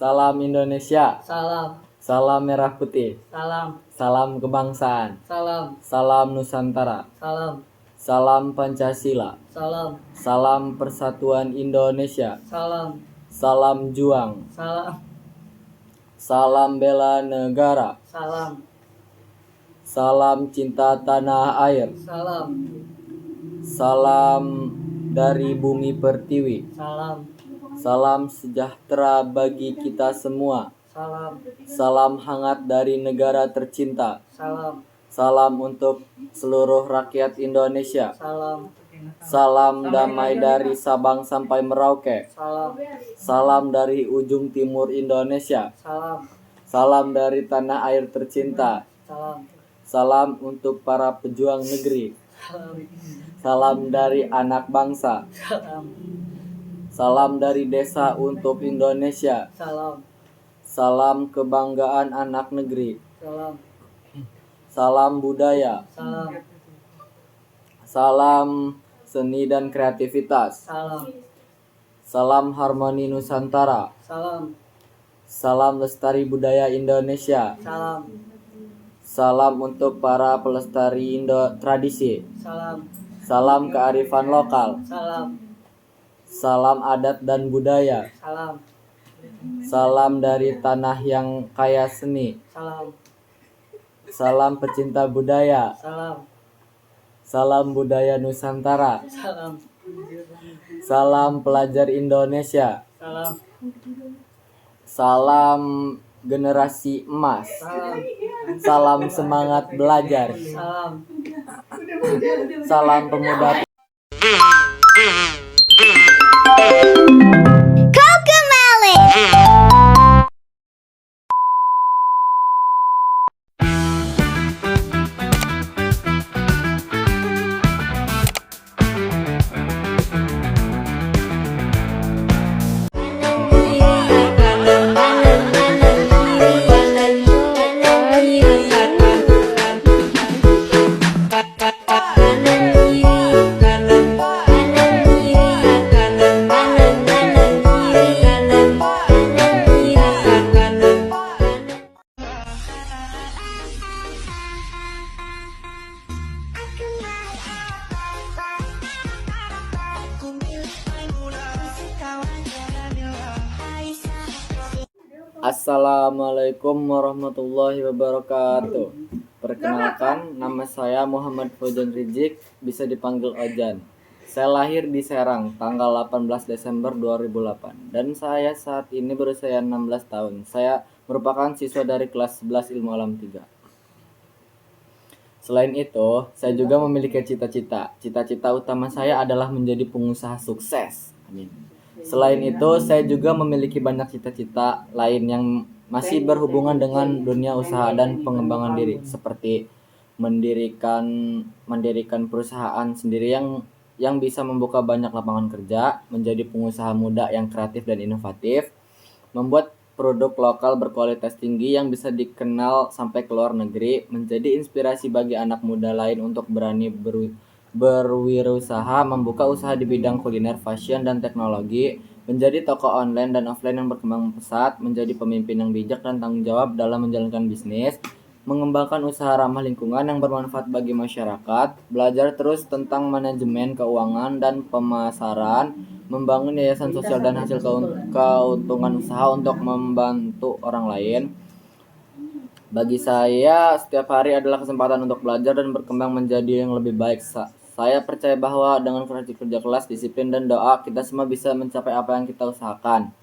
Salam Indonesia. Salam. Salam merah putih. Salam. Salam kebangsaan. Salam. Salam Nusantara. Salam. Salam Pancasila. Salam. Salam Persatuan Indonesia. Salam. Salam juang. Salam. Salam bela negara. Salam. Salam cinta tanah air. Salam. Salam dari bumi pertiwi. Salam. Salam sejahtera bagi kita semua. Salam. Salam hangat dari negara tercinta. Salam. Salam untuk seluruh rakyat Indonesia. Salam. Salam damai dari Sabang sampai Merauke. Salam. Salam dari ujung timur Indonesia. Salam. Salam dari tanah air tercinta. Salam. Salam untuk para pejuang negeri. Salam. Salam dari anak bangsa. Salam. Salam dari desa untuk Indonesia. Salam. Salam kebanggaan anak negeri. Salam. Salam budaya. Salam. Salam seni dan kreativitas. Salam. Salam harmoni Nusantara. Salam. Salam lestari budaya Indonesia. Salam. Salam untuk para pelestari tradisi. Salam. Salam kearifan lokal. Salam. Salam adat dan budaya. Salam. Salam dari tanah yang kaya seni. Salam. Salam pecinta budaya. Salam. Salam budaya Nusantara. Salam. Salam pelajar Indonesia. Salam. Salam generasi emas. Salam. Salam semangat belajar. Salam. Salam pemuda. Assalamualaikum warahmatullahi wabarakatuh. Perkenalkan, nama saya Muhammad Fauzan Rizik, bisa dipanggil Ojan. Saya lahir di Serang, tanggal 18 Desember 2008, dan saya saat ini berusia 16 tahun. Saya merupakan siswa dari kelas 11 Ilmu Alam 3. Selain itu, saya juga memiliki cita-cita. Cita-cita utama saya adalah menjadi pengusaha sukses. Amin. Selain itu, saya juga memiliki banyak cita-cita lain yang masih berhubungan dengan dunia usaha dan pengembangan diri, seperti mendirikan perusahaan sendiri yang bisa membuka banyak lapangan kerja, menjadi pengusaha muda yang kreatif dan inovatif, membuat produk lokal berkualitas tinggi yang bisa dikenal sampai ke luar negeri, menjadi inspirasi bagi anak muda lain untuk berani berwirausaha, membuka usaha di bidang kuliner, fashion, dan teknologi, menjadi toko online dan offline yang berkembang pesat, menjadi pemimpin yang bijak dan tanggung jawab dalam menjalankan bisnis, mengembangkan usaha ramah lingkungan yang bermanfaat bagi masyarakat, belajar terus tentang manajemen keuangan dan pemasaran, membangun yayasan sosial dan hasil keuntungan usaha untuk membantu orang lain. Bagi saya, setiap hari adalah kesempatan untuk belajar dan berkembang menjadi yang lebih baik. Saya percaya bahwa dengan kerja keras, disiplin, dan doa, kita semua bisa mencapai apa yang kita usahakan.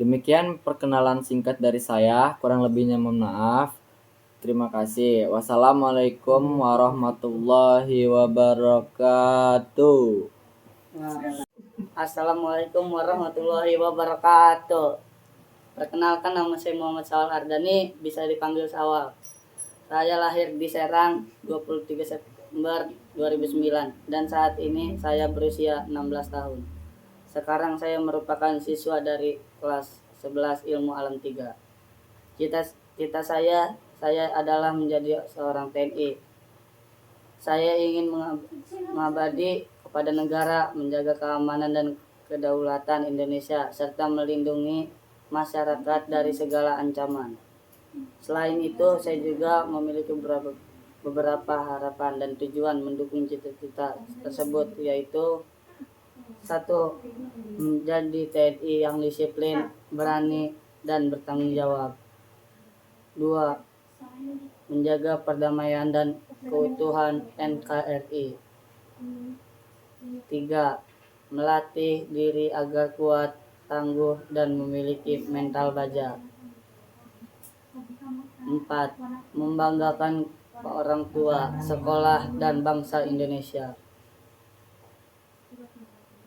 Demikian perkenalan singkat dari saya, kurang lebihnya mohon maaf. Terima kasih. Wassalamualaikum warahmatullahi wabarakatuh. Assalamualaikum warahmatullahi wabarakatuh. Perkenalkan, nama saya Muhammad Sawal Ardani, bisa dipanggil Sawal. Saya lahir di Serang 23 September 2009 dan saat ini saya berusia 16 tahun. Sekarang saya merupakan siswa dari kelas 11 Ilmu Alam 3. Cita saya adalah menjadi seorang TNI. Saya ingin mengabdi kepada negara, menjaga keamanan dan kedaulatan Indonesia, serta melindungi masyarakat dari segala ancaman. Selain itu, saya juga memiliki beberapa harapan dan tujuan mendukung cita-cita tersebut, yaitu satu, menjadi TNI yang disiplin, berani, dan bertanggung jawab. Dua, menjaga perdamaian dan keutuhan NKRI. Tiga, melatih diri agar kuat, tangguh, dan memiliki mental baja. Empat, membanggakan orang tua, sekolah, dan bangsa Indonesia.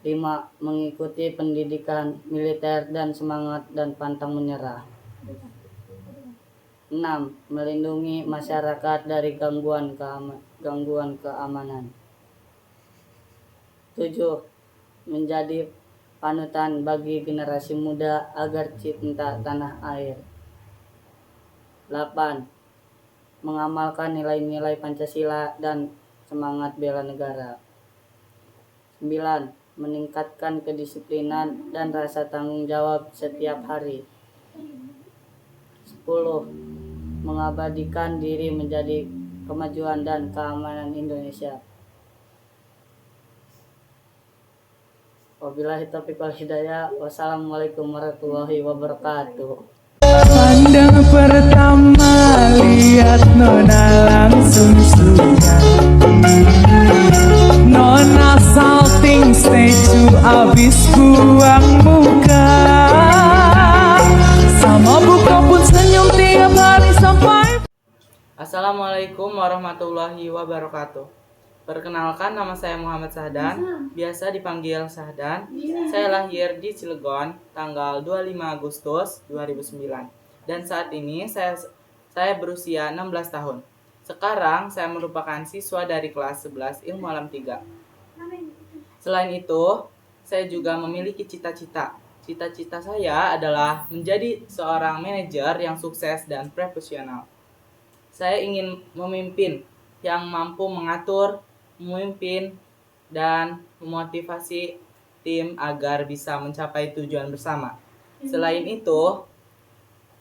5. Mengikuti pendidikan militer dan semangat dan pantang menyerah. 6. Melindungi masyarakat dari gangguan keamanan. 7. Menjadi panutan bagi generasi muda agar cinta tanah air. 8. Mengamalkan nilai-nilai Pancasila dan semangat bela negara. 9. Meningkatkan kedisiplinan dan rasa tanggung jawab setiap hari. 10. Mengabadikan diri menjadi kemajuan dan keamanan Indonesia. Wabillahi taufiq wal hidayah. Wassalamualaikum warahmatullahi wabarakatuh. Pandang pertama lihat nona langsung suka. Nona salting statue abis buang muka. Sama buka pun senyum tiap hari sampai. Assalamualaikum warahmatullahi wabarakatuh. Perkenalkan, nama saya Muhammad Sahdan, biasa dipanggil Sahdan. Saya lahir di Cilegon tanggal 25 Agustus 2009 dan saat ini saya berusia 16 tahun. Sekarang saya merupakan siswa dari kelas 11 Ilmu Alam 3. Selain itu, saya juga memiliki cita-cita. Cita-cita saya adalah menjadi seorang manajer yang sukses dan profesional. Saya ingin memimpin yang mampu mengatur, memimpin, dan memotivasi tim agar bisa mencapai tujuan bersama. Selain itu,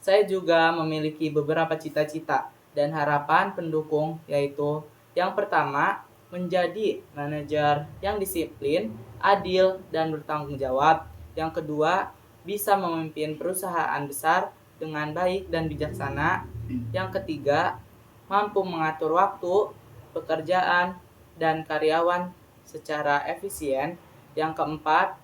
saya juga memiliki beberapa cita-cita dan harapan pendukung, yaitu yang pertama, menjadi manajer yang disiplin, adil, dan bertanggung jawab. Yang kedua, bisa memimpin perusahaan besar dengan baik dan bijaksana. Yang ketiga, mampu mengatur waktu, pekerjaan, dan karyawan secara efisien. Yang keempat,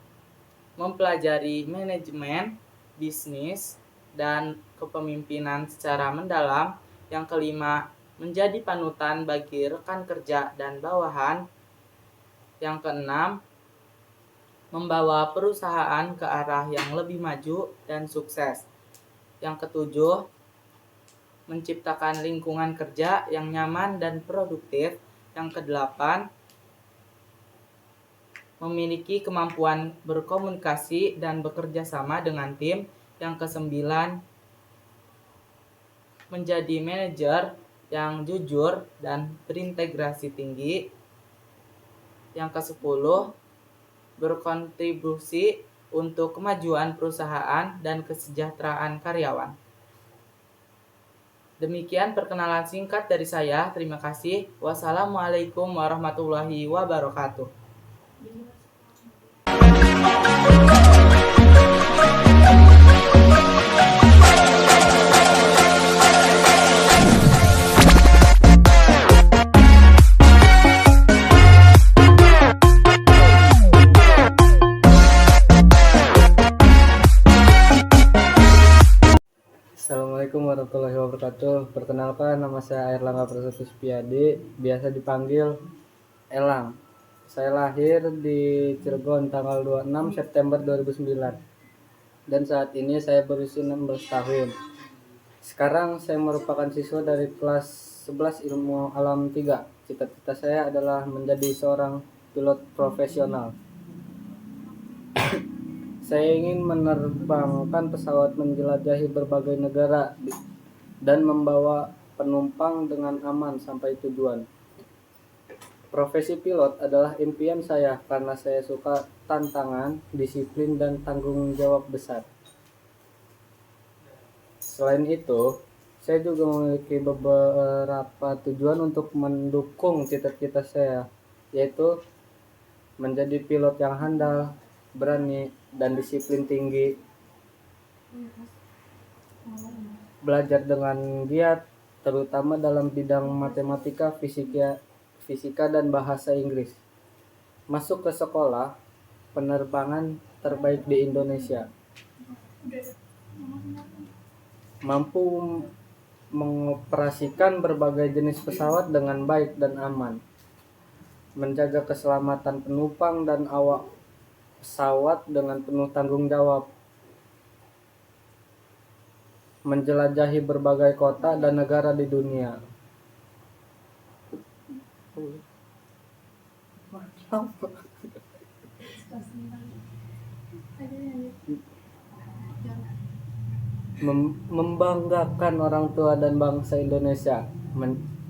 mempelajari manajemen, bisnis, dan kepemimpinan secara mendalam. Yang kelima, menjadi panutan bagi rekan kerja dan bawahan. Yang keenam, membawa perusahaan ke arah yang lebih maju dan sukses. Yang ketujuh, menciptakan lingkungan kerja yang nyaman dan produktif. Yang kedelapan, memiliki kemampuan berkomunikasi dan bekerja sama dengan tim. Yang kesembilan, menjadi manajer yang jujur dan berintegrasi tinggi. Yang kesepuluh, berkontribusi untuk kemajuan perusahaan dan kesejahteraan karyawan. Demikian perkenalan singkat dari saya. Terima kasih. Wassalamualaikum warahmatullahi wabarakatuh. Assalamualaikum warahmatullahi wabarakatuh. Perkenalkan, nama saya Airlangga Prasetyo Supiadi, biasa dipanggil Elang. Saya lahir di Cilegon tanggal 26 September 2009 dan saat ini saya berusia 16 tahun. Sekarang saya merupakan siswa dari kelas 11 Ilmu Alam 3. Cita-cita saya adalah menjadi seorang pilot profesional. Saya ingin menerbangkan pesawat menjelajahi berbagai negara dan membawa penumpang dengan aman sampai tujuan. Profesi pilot adalah impian saya karena saya suka tantangan, disiplin, dan tanggung jawab besar. Selain itu, saya juga memiliki beberapa tujuan untuk mendukung cita-cita saya, yaitu menjadi pilot yang handal, berani, dan disiplin tinggi, belajar dengan giat, terutama dalam bidang matematika, fisika, dan bahasa Inggris. Masuk ke sekolah penerbangan terbaik di Indonesia. Mampu mengoperasikan berbagai jenis pesawat dengan baik dan aman. Menjaga keselamatan penumpang dan awak pesawat dengan penuh tanggung jawab. Menjelajahi berbagai kota dan negara di dunia. Membanggakan orang tua dan bangsa Indonesia.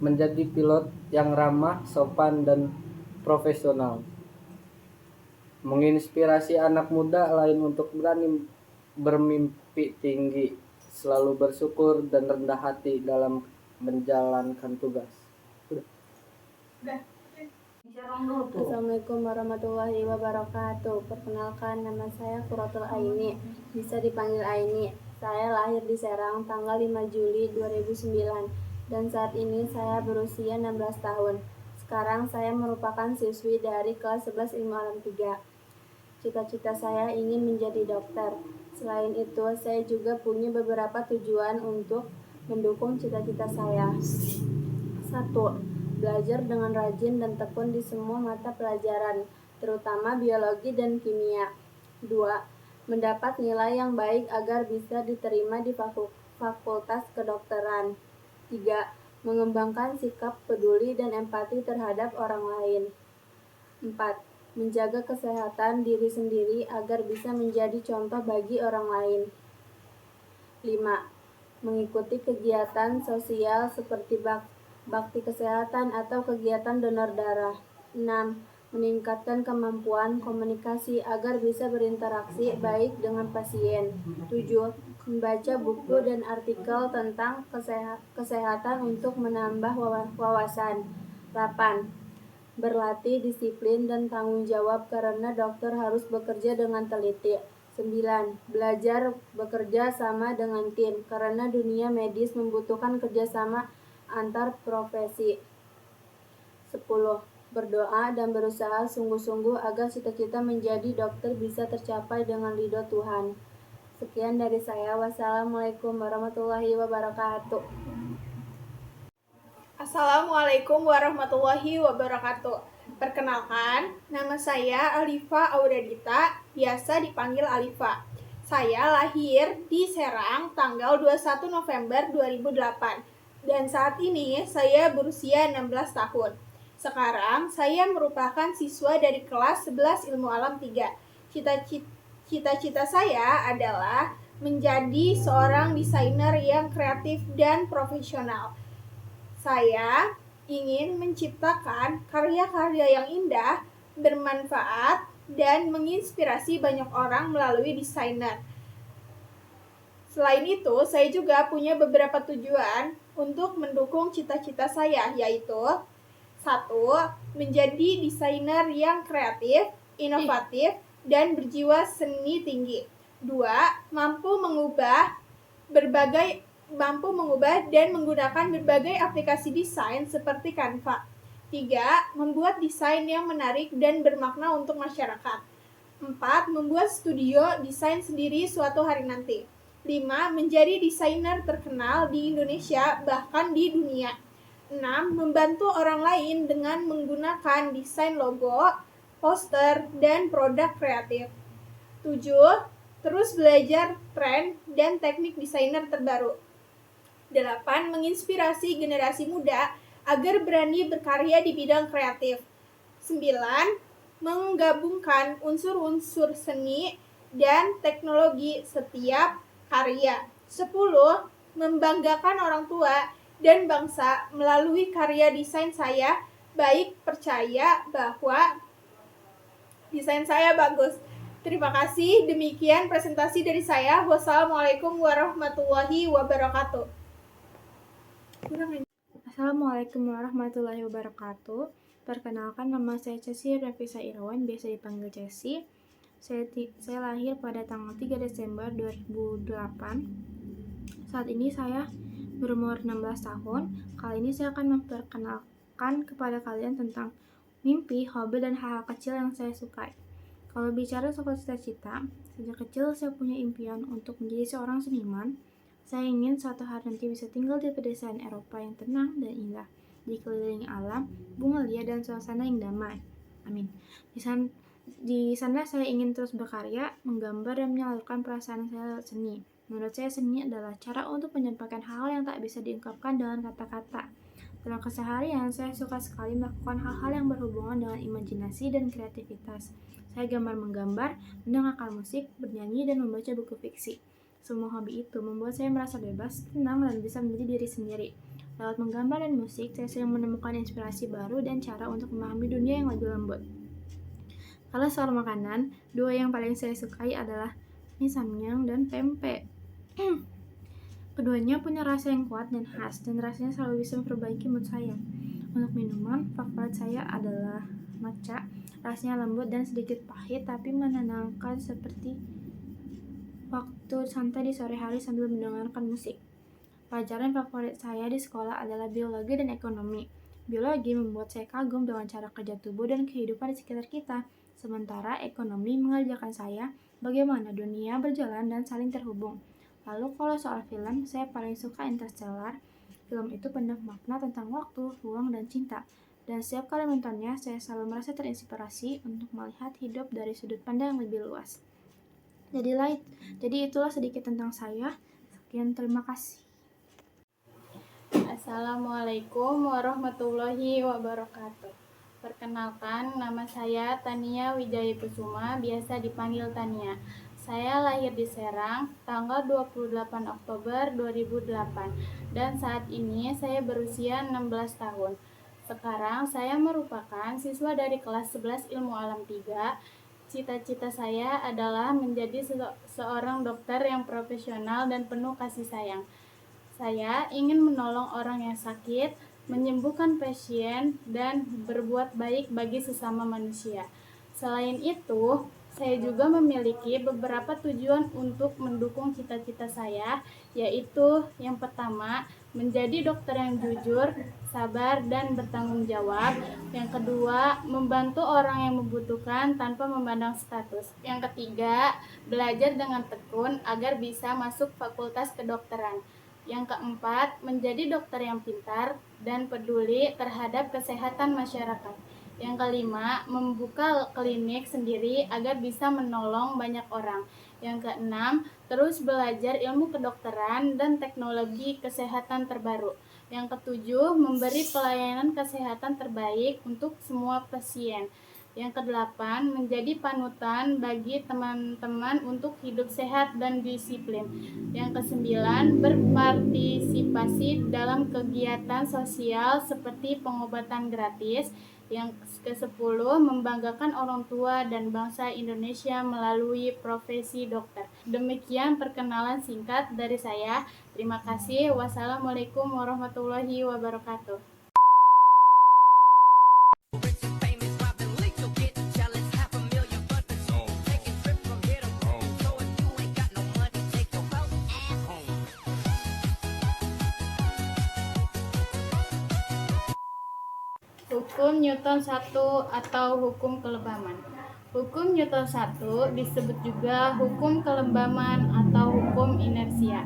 Menjadi pilot yang ramah, sopan, dan profesional. Menginspirasi anak muda lain untuk berani bermimpi tinggi, selalu bersyukur dan rendah hati dalam menjalankan tugas. Assalamualaikum warahmatullahi wabarakatuh. Perkenalkan, nama saya Quratul Aini, bisa dipanggil Aini. Saya lahir di Serang tanggal 5 Juli 2009 dan saat ini saya berusia 16 tahun. Sekarang saya merupakan siswi dari kelas 11 Ilmu Alam 3. Cita-cita saya ingin menjadi dokter. Selain itu, saya juga punya beberapa tujuan untuk mendukung cita-cita saya. 1. Belajar dengan rajin dan tekun di semua mata pelajaran, terutama biologi dan kimia. 2. Mendapat nilai yang baik agar bisa diterima di fakultas kedokteran. 3. Mengembangkan sikap peduli dan empati terhadap orang lain. 4. Menjaga kesehatan diri sendiri agar bisa menjadi contoh bagi orang lain. 5. Mengikuti kegiatan sosial seperti bakti kesehatan atau kegiatan donor darah. 6. Meningkatkan kemampuan komunikasi agar bisa berinteraksi baik dengan pasien. 7. Membaca buku dan artikel tentang kesehatan untuk menambah wawasan. 8. Berlatih disiplin dan tanggung jawab karena dokter harus bekerja dengan teliti. 9. Belajar bekerja sama dengan tim karena dunia medis membutuhkan kerjasama antar profesi. 10. Berdoa dan berusaha sungguh-sungguh agar cita-cita menjadi dokter bisa tercapai dengan ridho Tuhan. Sekian dari saya. Wassalamualaikum warahmatullahi wabarakatuh. Assalamualaikum warahmatullahi wabarakatuh. Perkenalkan, nama saya Alifa Auradita, biasa dipanggil Alifa. Saya lahir di Serang tanggal 21 November 2008 dan saat ini saya berusia 16 tahun. Sekarang saya merupakan siswa dari kelas 11 Ilmu Alam 3. Cita-cita saya adalah menjadi seorang desainer yang kreatif dan profesional. Saya ingin menciptakan karya-karya yang indah, bermanfaat, dan menginspirasi banyak orang melalui desainer. Selain itu, saya juga punya beberapa tujuan untuk mendukung cita-cita saya, yaitu 1. Menjadi desainer yang kreatif, inovatif, dan berjiwa seni tinggi. 2. Mampu mengubah dan menggunakan berbagai aplikasi desain seperti Canva. 3. Membuat desain yang menarik dan bermakna untuk masyarakat. 4. Membuat studio desain sendiri suatu hari nanti. 5. Menjadi desainer terkenal di Indonesia bahkan di dunia. 6. Membantu orang lain dengan menggunakan desain logo, poster, dan produk kreatif. 7. Terus belajar tren dan teknik desainer terbaru. 8. Menginspirasi generasi muda agar berani berkarya di bidang kreatif. 9. Menggabungkan unsur-unsur seni dan teknologi setiap karya. 10. Membanggakan orang tua dan bangsa melalui karya desain saya, baik percaya bahwa desain saya bagus Terima kasih. Demikian presentasi dari saya. Wassalamualaikum warahmatullahi wabarakatuh. Assalamualaikum warahmatullahi wabarakatuh. Perkenalkan, nama saya Ceci Revisa Irawan, biasa dipanggil Ceci. Saya lahir pada tanggal 3 Desember 2008. Saat ini saya berumur 16 tahun. Kali ini saya akan memperkenalkan kepada kalian tentang mimpi, hobi, dan hal-hal kecil yang saya sukai. Kalau bicara soal cita-cita, sejak kecil saya punya impian untuk menjadi seorang seniman. Saya ingin suatu hari nanti bisa tinggal di pedesaan Eropa yang tenang dan indah, dikelilingi alam, bunga liar, dan suasana yang damai. Amin. Di sana saya ingin terus berkarya, menggambar, dan menyalurkan perasaan saya lewat seni. Menurut saya, seni adalah cara untuk menyampaikan hal yang tak bisa diungkapkan dengan kata-kata. Dalam keseharian, saya suka sekali melakukan hal-hal yang berhubungan dengan imajinasi dan kreativitas. Saya menggambar, mendengarkan musik, bernyanyi, dan membaca buku fiksi. Semua hobi itu membuat saya merasa bebas, tenang, dan bisa menjadi diri sendiri. Lewat menggambar dan musik, saya sering menemukan inspirasi baru dan cara untuk memahami dunia yang lebih lembut. Kalau soal makanan, dua yang paling saya sukai adalah mie samyang dan pempek. Keduanya punya rasa yang kuat dan khas, dan rasanya selalu bisa memperbaiki mood saya. Untuk minuman, favorit saya adalah matcha. Rasanya lembut dan sedikit pahit, tapi menenangkan seperti waktu santai di sore hari sambil mendengarkan musik. Pelajaran favorit saya di sekolah adalah biologi dan ekonomi. Biologi membuat saya kagum dengan cara kerja tubuh dan kehidupan di sekitar kita, sementara ekonomi mengajarkan saya bagaimana dunia berjalan dan saling terhubung. Lalu kalau soal film, saya paling suka Interstellar. Film itu penuh makna tentang waktu, ruang, dan cinta. Dan setiap kali menontonnya, saya selalu merasa terinspirasi untuk melihat hidup dari sudut pandang yang lebih luas. Jadi itulah sedikit tentang saya. Sekian, terima kasih. Assalamualaikum warahmatullahi wabarakatuh. Perkenalkan, nama saya Tania Wijaya Kusuma, biasa dipanggil Tania. Saya lahir di Serang tanggal 28 Oktober 2008 dan saat ini saya berusia 16 tahun. Sekarang saya merupakan siswa dari kelas 11 Ilmu Alam 3. Cita-cita saya adalah menjadi seorang dokter yang profesional dan penuh kasih sayang. Saya ingin menolong orang yang sakit, menyembuhkan pasien, dan berbuat baik bagi sesama manusia. Selain itu, saya juga memiliki beberapa tujuan untuk mendukung cita-cita saya, yaitu yang pertama, menjadi dokter yang jujur, sabar, dan bertanggung jawab. Yang kedua, membantu orang yang membutuhkan tanpa memandang status. Yang ketiga, belajar dengan tekun agar bisa masuk fakultas kedokteran. Yang keempat, menjadi dokter yang pintar dan peduli terhadap kesehatan masyarakat. Yang kelima, membuka klinik sendiri agar bisa menolong banyak orang. Yang keenam, terus belajar ilmu kedokteran dan teknologi kesehatan terbaru. Yang ketujuh, memberi pelayanan kesehatan terbaik untuk semua pasien. Yang kedelapan, menjadi panutan bagi teman-teman untuk hidup sehat dan disiplin. Yang kesembilan, berpartisipasi dalam kegiatan sosial seperti pengobatan gratis. Yang ke-10, membanggakan orang tua dan bangsa Indonesia melalui profesi dokter. Demikian perkenalan singkat dari saya. Terima kasih. Wassalamualaikum warahmatullahi wabarakatuh. Hukum Newton 1 atau hukum kelembaman. Hukum Newton 1 disebut juga hukum kelembaman atau hukum inersia.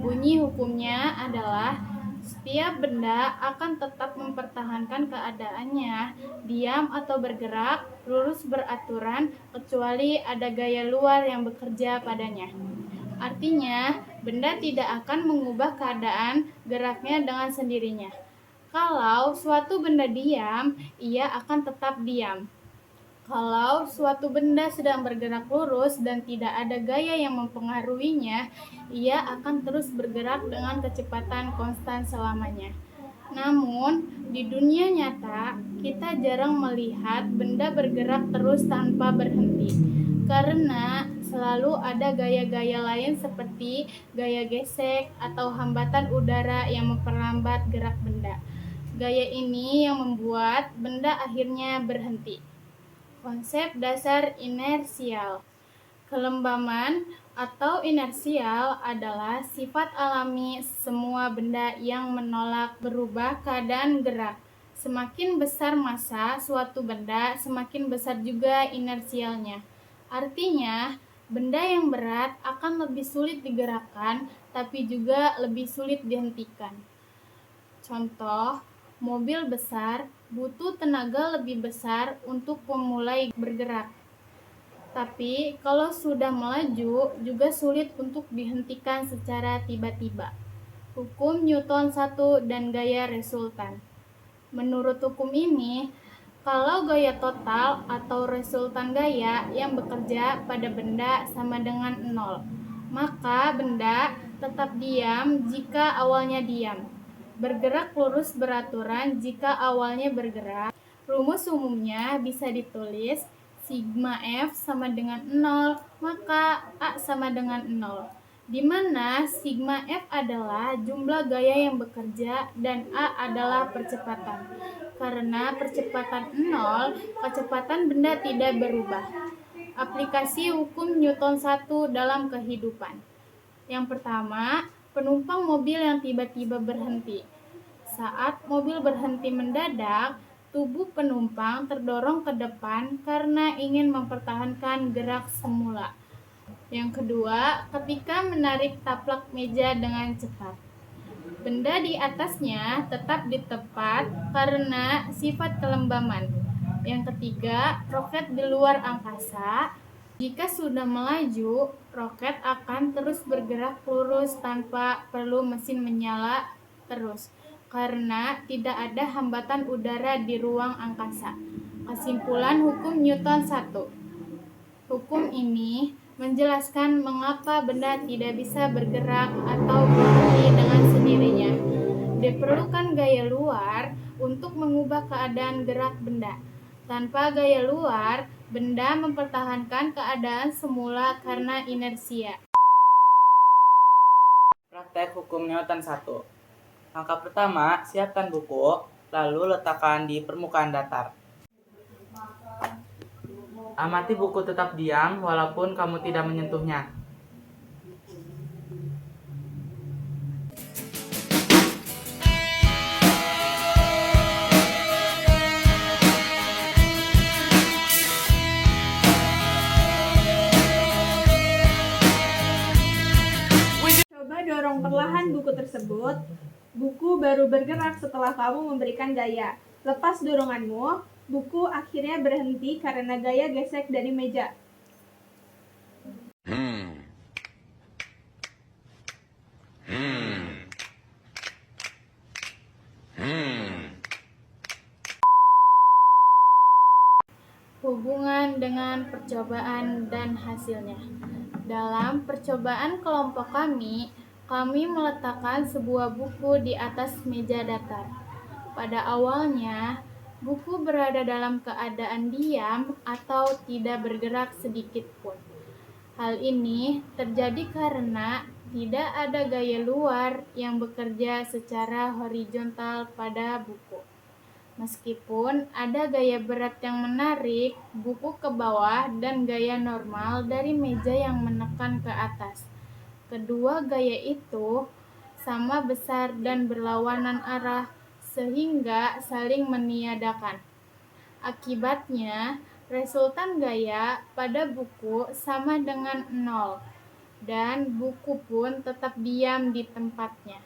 Bunyi hukumnya adalah setiap benda akan tetap mempertahankan keadaannya, diam atau bergerak, lurus beraturan, kecuali ada gaya luar yang bekerja padanya. Artinya, benda tidak akan mengubah keadaan geraknya dengan sendirinya. Kalau suatu benda diam, ia akan tetap diam. Kalau suatu benda sedang bergerak lurus dan tidak ada gaya yang mempengaruhinya, ia akan terus bergerak dengan kecepatan konstan selamanya. Namun, di dunia nyata, kita jarang melihat benda bergerak terus tanpa berhenti, karena selalu ada gaya-gaya lain seperti gaya gesek atau hambatan udara yang memperlambat gerak benda. Gaya ini yang membuat benda akhirnya berhenti. Konsep dasar inersial. Kelembaman atau inersial adalah sifat alami semua benda yang menolak berubah keadaan gerak. Semakin besar massa suatu benda, semakin besar juga inersialnya. Artinya, benda yang berat akan lebih sulit digerakkan, tapi juga lebih sulit dihentikan. Contoh, mobil besar butuh tenaga lebih besar untuk memulai bergerak. Tapi kalau sudah melaju juga sulit untuk dihentikan secara tiba-tiba. Hukum Newton 1 dan gaya resultan. Menurut hukum ini, kalau gaya total atau resultan gaya yang bekerja pada benda sama dengan 0, maka benda tetap diam jika awalnya diam. Bergerak lurus beraturan jika awalnya bergerak. Rumus umumnya bisa ditulis sigma F sama dengan 0, maka A sama dengan 0, di mana sigma F adalah jumlah gaya yang bekerja dan A adalah percepatan. Karena percepatan 0, kecepatan benda tidak berubah. Aplikasi hukum Newton 1 dalam kehidupan. Yang pertama, penumpang mobil yang tiba-tiba berhenti. Saat mobil berhenti mendadak, tubuh penumpang terdorong ke depan karena ingin mempertahankan gerak semula. Yang kedua, ketika menarik taplak meja dengan cepat. Benda di atasnya tetap di tempat karena sifat kelembaman. Yang ketiga, roket di luar angkasa. Jika sudah melaju, roket akan terus bergerak lurus tanpa perlu mesin menyala terus, karena tidak ada hambatan udara di ruang angkasa. Kesimpulan hukum Newton 1. Hukum ini menjelaskan mengapa benda tidak bisa bergerak atau berhenti dengan sendirinya. Diperlukan gaya luar untuk mengubah keadaan gerak benda. Tanpa gaya luar, benda mempertahankan keadaan semula karena inersia. Praktek hukum Newton 1. Langkah pertama, siapkan buku, lalu letakkan di permukaan datar. Amati buku tetap diam walaupun kamu tidak menyentuhnya. Coba dorong perlahan buku tersebut. Buku baru bergerak setelah kamu memberikan gaya. Lepas doronganmu, buku akhirnya berhenti karena gaya gesek dari meja. Hubungan dengan percobaan dan hasilnya. Dalam percobaan kelompok kami meletakkan sebuah buku di atas meja datar. Pada awalnya, buku berada dalam keadaan diam atau tidak bergerak sedikit pun. Hal ini terjadi karena tidak ada gaya luar yang bekerja secara horizontal pada buku. Meskipun ada gaya berat yang menarik buku ke bawah dan gaya normal dari meja yang menekan ke atas. Kedua gaya itu sama besar dan berlawanan arah sehingga saling meniadakan. Akibatnya, resultan gaya pada buku sama dengan 0 dan buku pun tetap diam di tempatnya.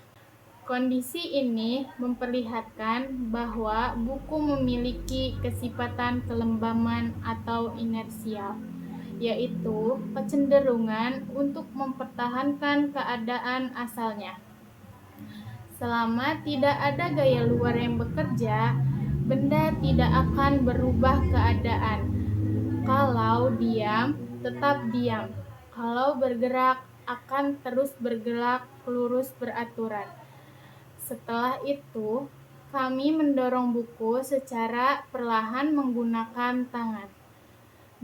Kondisi ini memperlihatkan bahwa buku memiliki kesifatan kelembaman atau inersial, yaitu kecenderungan untuk mempertahankan keadaan asalnya. Selama tidak ada gaya luar yang bekerja, benda tidak akan berubah keadaan. Kalau diam, tetap diam. Kalau bergerak, akan terus bergerak lurus beraturan. Setelah itu, kami mendorong buku secara perlahan menggunakan tangan.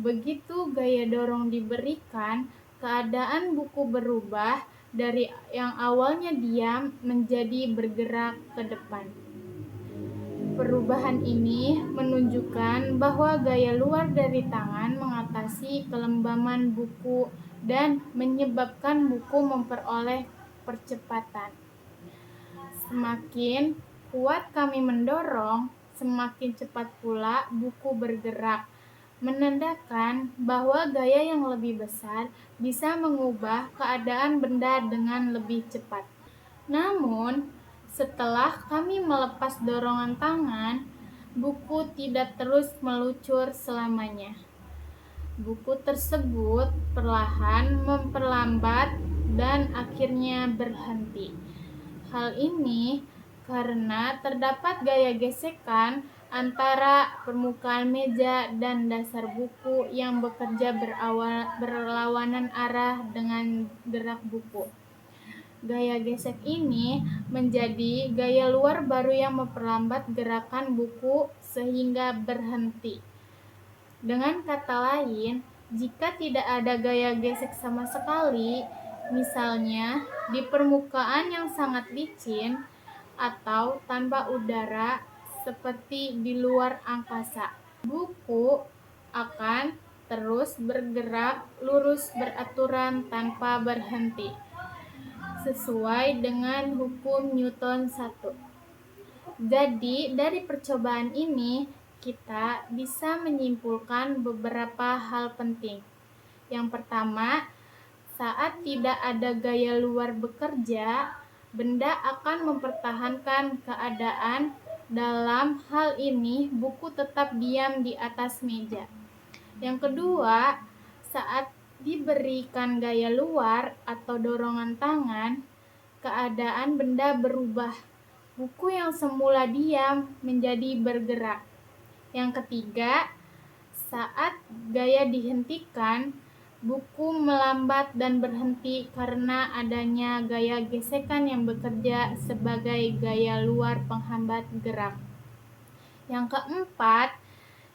Begitu gaya dorong diberikan, keadaan buku berubah dari yang awalnya diam menjadi bergerak ke depan. Perubahan ini menunjukkan bahwa gaya luar dari tangan mengatasi kelembaman buku dan menyebabkan buku memperoleh percepatan. Semakin kuat kami mendorong, semakin cepat pula buku bergerak, menandakan bahwa gaya yang lebih besar bisa mengubah keadaan benda dengan lebih cepat. Namun, setelah kami melepas dorongan tangan, buku tidak terus meluncur selamanya. Buku tersebut perlahan memperlambat dan akhirnya berhenti. Hal ini karena terdapat gaya gesekan antara permukaan meja dan dasar buku yang bekerja berlawanan arah dengan gerak buku. Gaya gesek ini menjadi gaya luar baru yang memperlambat gerakan buku sehingga berhenti. Dengan kata lain, jika tidak ada gaya gesek sama sekali, misalnya di permukaan yang sangat licin atau tanpa udara seperti di luar angkasa, buku akan terus bergerak lurus beraturan tanpa berhenti, sesuai dengan hukum Newton 1. Jadi, dari percobaan ini, kita bisa menyimpulkan beberapa hal penting. Yang pertama, saat tidak ada gaya luar bekerja, benda akan mempertahankan keadaan. Dalam hal ini, buku tetap diam di atas meja. Yang kedua, saat diberikan gaya luar atau dorongan tangan, keadaan benda berubah. Buku yang semula diam menjadi bergerak. Yang ketiga, saat gaya dihentikan, buku melambat dan berhenti karena adanya gaya gesekan yang bekerja sebagai gaya luar penghambat gerak. Yang keempat,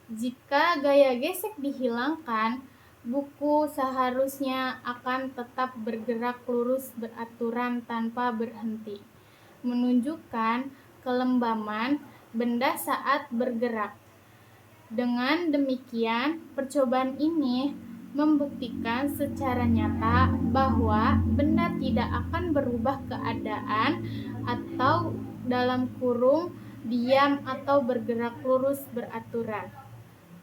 jika gaya gesek dihilangkan, buku seharusnya akan tetap bergerak lurus beraturan tanpa berhenti, menunjukkan kelembaman benda saat bergerak. Dengan demikian, percobaan ini membuktikan secara nyata bahwa benda tidak akan berubah keadaan atau dalam kurung diam atau bergerak lurus beraturan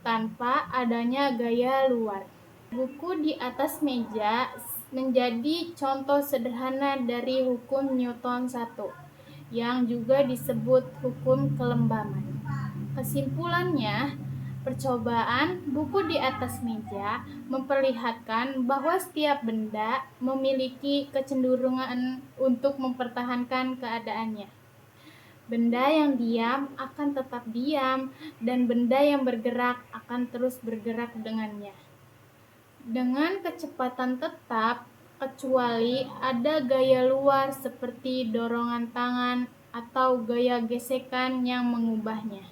tanpa adanya gaya luar. Buku di atas meja menjadi contoh sederhana dari hukum Newton 1 yang juga disebut hukum kelembaman. Kesimpulannya, percobaan buku di atas meja memperlihatkan bahwa setiap benda memiliki kecenderungan untuk mempertahankan keadaannya. Benda yang diam akan tetap diam, dan benda yang bergerak akan terus bergerak dengannya. Dengan kecepatan tetap, kecuali ada gaya luar seperti dorongan tangan atau gaya gesekan yang mengubahnya.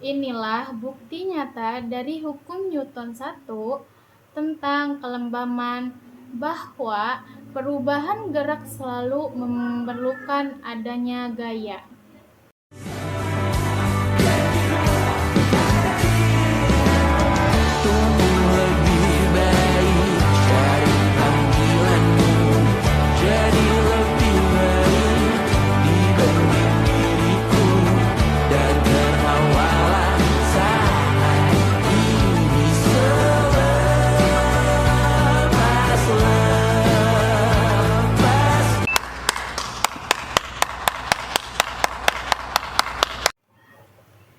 Inilah bukti nyata dari hukum Newton 1 tentang kelembaman, bahwa perubahan gerak selalu memerlukan adanya gaya.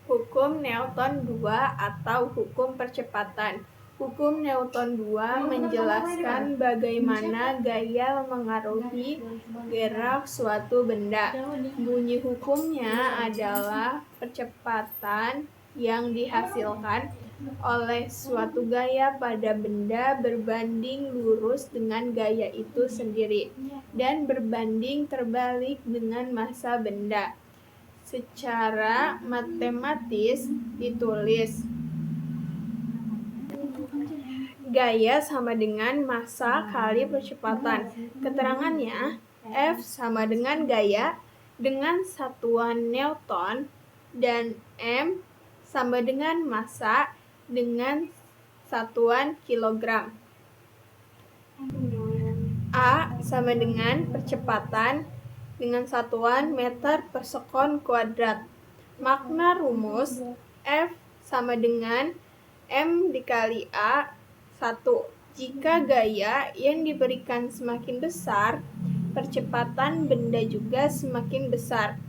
Hukum Newton 2 atau hukum percepatan. Hukum Newton 2 menjelaskan bagaimana gaya memengaruhi gerak suatu benda. Bunyi hukumnya adalah percepatan yang dihasilkan oleh suatu gaya pada benda berbanding lurus dengan gaya itu sendiri dan berbanding terbalik dengan massa benda. Secara matematis ditulis gaya sama dengan massa kali percepatan. Keterangannya, F sama dengan gaya dengan satuan Newton dan M sama dengan massa dengan satuan kilogram. A sama dengan percepatan dengan satuan meter per sekon kuadrat. Makna rumus F sama dengan M dikali A 1. Jika gaya yang diberikan semakin besar, percepatan benda juga semakin besar.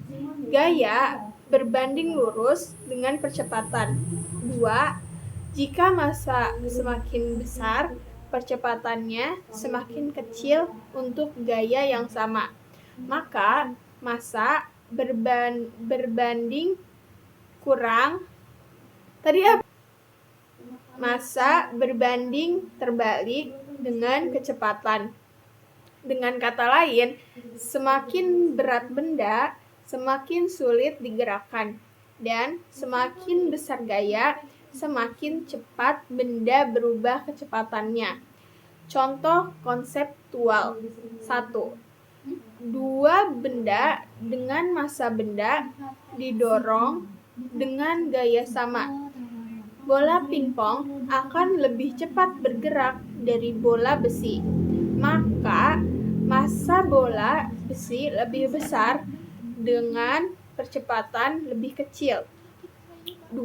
Gaya berbanding lurus dengan percepatan. 2. Jika massa semakin besar, percepatannya semakin kecil untuk gaya yang sama. Maka massa berbanding kurang massa berbanding terbalik dengan kecepatan. Dengan kata lain, semakin berat benda, semakin sulit digerakkan, dan semakin besar gaya, semakin cepat benda berubah kecepatannya. Contoh konseptual. 1. Dua benda dengan massa benda didorong dengan gaya sama. Bola pingpong akan lebih cepat bergerak dari bola besi. Maka massa bola besi lebih besar dengan percepatan lebih kecil. 2.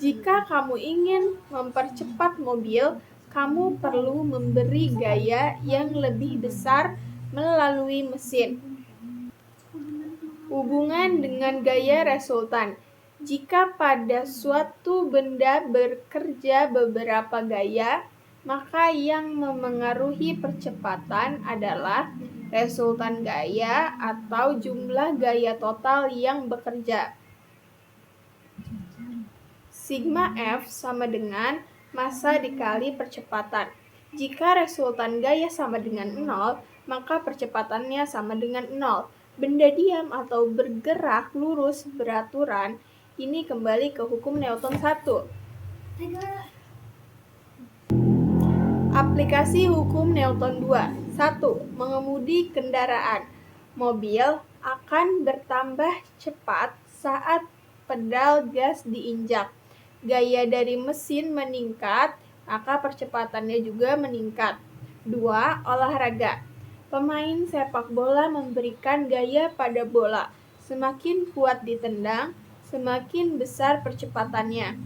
Jika kamu ingin mempercepat mobil, kamu perlu memberi gaya yang lebih besar melalui mesin. Hubungan dengan gaya resultan. Jika pada suatu benda bekerja beberapa gaya, maka yang memengaruhi percepatan adalah resultan gaya atau jumlah gaya total yang bekerja. Sigma F sama dengan massa dikali percepatan. Jika resultan gaya sama dengan 0, maka percepatannya sama dengan 0. Benda diam atau bergerak lurus beraturan. Ini kembali ke hukum Newton 1. Aplikasi hukum Newton 2. 1. Mengemudi kendaraan. Mobil akan bertambah cepat saat pedal gas diinjak. Gaya dari mesin meningkat, maka percepatannya juga meningkat. 2. Olahraga. Pemain sepak bola memberikan gaya pada bola. Semakin kuat ditendang, semakin besar percepatannya.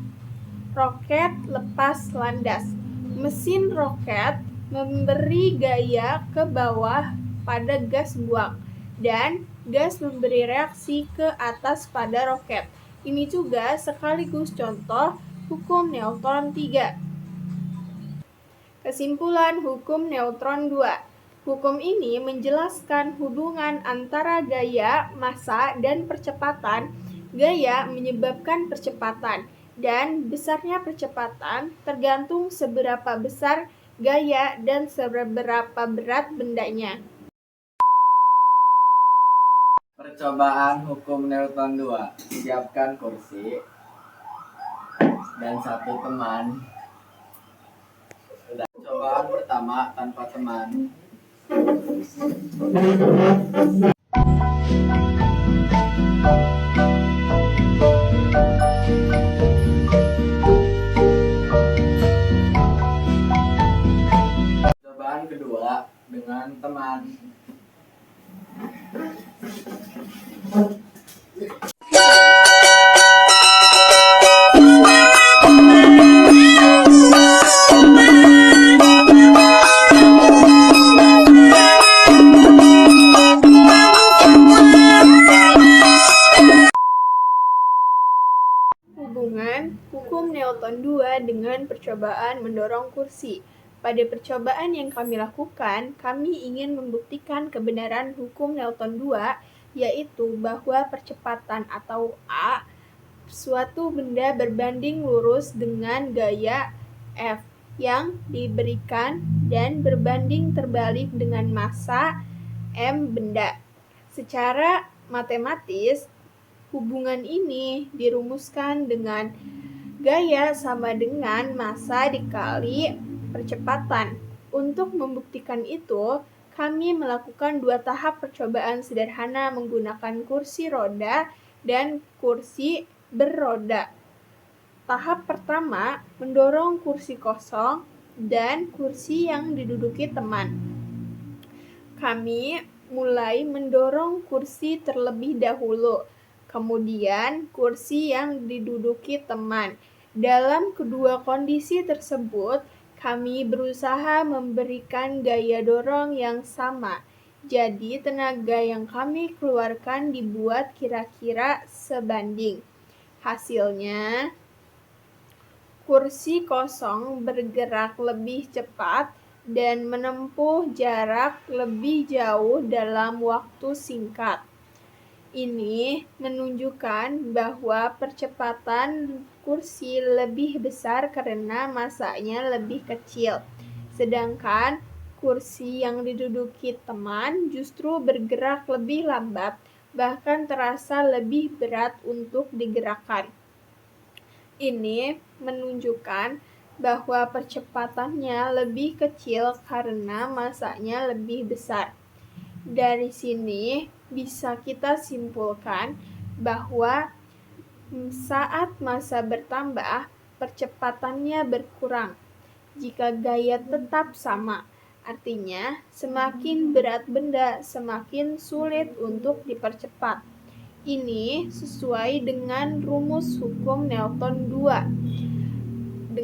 Roket lepas landas. Mesin roket memberi gaya ke bawah pada gas buang, dan gas memberi reaksi ke atas pada roket. Ini juga sekaligus contoh hukum Newton 3. Kesimpulan hukum Newton 2. Hukum ini menjelaskan hubungan antara gaya, massa, dan percepatan. Gaya menyebabkan percepatan, dan besarnya percepatan tergantung seberapa besar gaya dan seberapa berat bendanya. Percobaan hukum Newton 2. Siapkan kursi dan satu teman. Percobaan pertama tanpa teman. Percobaan kedua dengan teman. Hubungan hukum Newton 2 dengan percobaan mendorong kursi. Pada percobaan yang kami lakukan, kami ingin membuktikan kebenaran hukum Newton 2, yaitu bahwa percepatan atau A suatu benda berbanding lurus dengan gaya F yang diberikan dan berbanding terbalik dengan massa M benda. Secara matematis, Hubungan ini dirumuskan dengan gaya sama dengan massa dikali percepatan. Untuk membuktikan itu, kami melakukan 2 tahap percobaan sederhana menggunakan kursi roda dan kursi beroda. Tahap pertama, mendorong kursi kosong dan kursi yang diduduki teman. Kami mulai mendorong kursi terlebih dahulu, kemudian kursi yang diduduki teman. Dalam kedua kondisi tersebut, kami berusaha memberikan gaya dorong yang sama. Jadi, tenaga yang kami keluarkan dibuat kira-kira sebanding. Hasilnya, kursi kosong bergerak lebih cepat dan menempuh jarak lebih jauh dalam waktu singkat. Ini menunjukkan bahwa percepatan kursi lebih besar karena massanya lebih kecil, sedangkan kursi yang diduduki teman justru bergerak lebih lambat, bahkan terasa lebih berat untuk digerakkan. Ini menunjukkan bahwa percepatannya lebih kecil karena massanya lebih besar. Dari sini bisa kita simpulkan bahwa saat massa bertambah, percepatannya berkurang. Jika gaya tetap sama, artinya semakin berat benda, semakin sulit untuk dipercepat. Ini sesuai dengan rumus hukum Newton 2.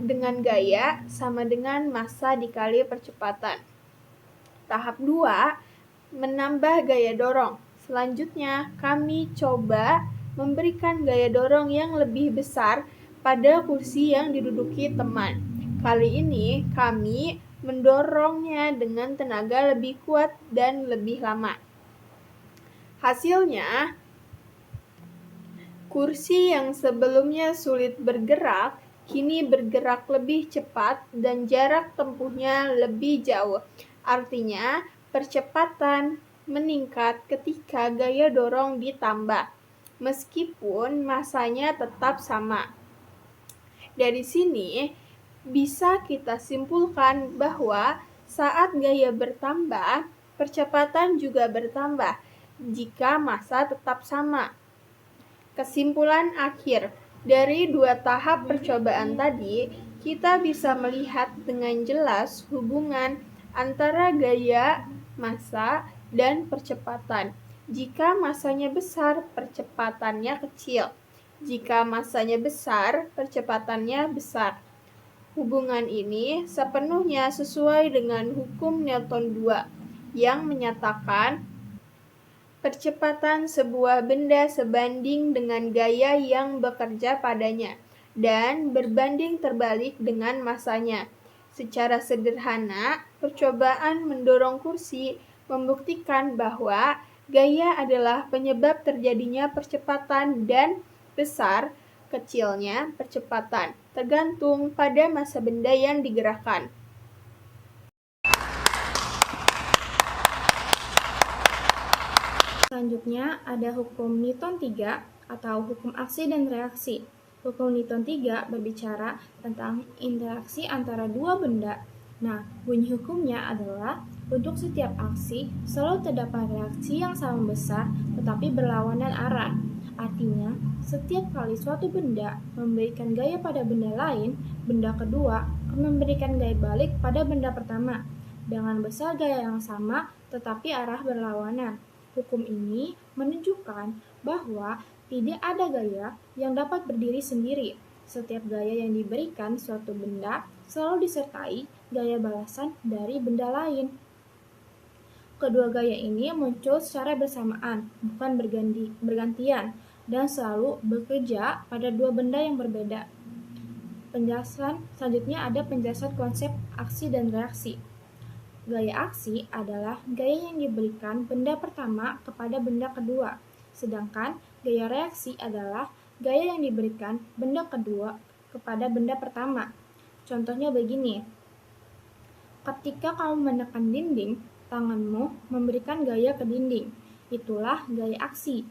Dengan gaya sama dengan massa dikali percepatan. Tahap 2, menambah gaya dorong. Selanjutnya, kami coba memberikan gaya dorong yang lebih besar pada kursi yang diduduki teman. Kali ini, kami mendorongnya dengan tenaga lebih kuat dan lebih lama. Hasilnya, kursi yang sebelumnya sulit bergerak, kini bergerak lebih cepat dan jarak tempuhnya lebih jauh. Artinya, percepatan meningkat ketika gaya dorong ditambah, meskipun massanya tetap sama. Dari sini, bisa kita simpulkan bahwa saat gaya bertambah, percepatan juga bertambah jika massa tetap sama. Kesimpulan akhir, dari 2 tahap percobaan tadi, kita bisa melihat dengan jelas hubungan antara gaya, massa, dan percepatan. Jika massanya besar, percepatannya kecil. Jika massanya besar, percepatannya besar. Hubungan ini sepenuhnya sesuai dengan hukum Newton 2 yang menyatakan percepatan sebuah benda sebanding dengan gaya yang bekerja padanya dan berbanding terbalik dengan massanya. Secara sederhana, percobaan mendorong kursi membuktikan bahwa gaya adalah penyebab terjadinya percepatan dan besar kecilnya percepatan, tergantung pada massa benda yang digerakkan. Selanjutnya ada hukum Newton 3 atau hukum aksi dan reaksi. Hukum Newton 3 berbicara tentang interaksi antara dua benda. Nah, bunyi hukumnya adalah untuk setiap aksi selalu terdapat reaksi yang sama besar tetapi berlawanan arah. Artinya, setiap kali suatu benda memberikan gaya pada benda lain, benda kedua akan memberikan gaya balik pada benda pertama dengan besar gaya yang sama tetapi arah berlawanan. Hukum ini menunjukkan bahwa tidak ada gaya yang dapat berdiri sendiri. Setiap gaya yang diberikan suatu benda selalu disertai gaya balasan dari benda lain. Kedua gaya ini muncul secara bersamaan, bukan bergantian, dan selalu bekerja pada dua benda yang berbeda. Penjelasan selanjutnya ada penjelasan konsep aksi dan reaksi. Gaya aksi adalah gaya yang diberikan benda pertama kepada benda kedua, sedangkan gaya reaksi adalah gaya yang diberikan benda kedua kepada benda pertama. Contohnya begini, ketika kamu menekan dinding, tanganmu memberikan gaya ke dinding, itulah gaya aksi.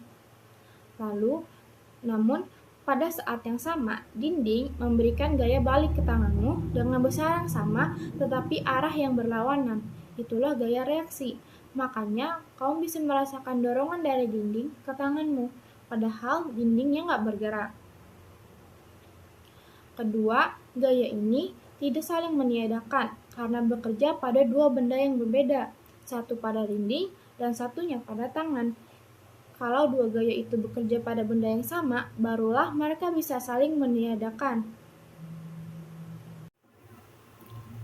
Namun pada saat yang sama, dinding memberikan gaya balik ke tanganmu dengan besar yang sama tetapi arah yang berlawanan. Itulah gaya reaksi. Makanya, kamu bisa merasakan dorongan dari dinding ke tanganmu, padahal dindingnya nggak bergerak. Kedua, gaya ini tidak saling meniadakan karena bekerja pada dua benda yang berbeda, satu pada dinding dan satunya pada tangan. Kalau dua gaya itu bekerja pada benda yang sama, barulah mereka bisa saling meniadakan.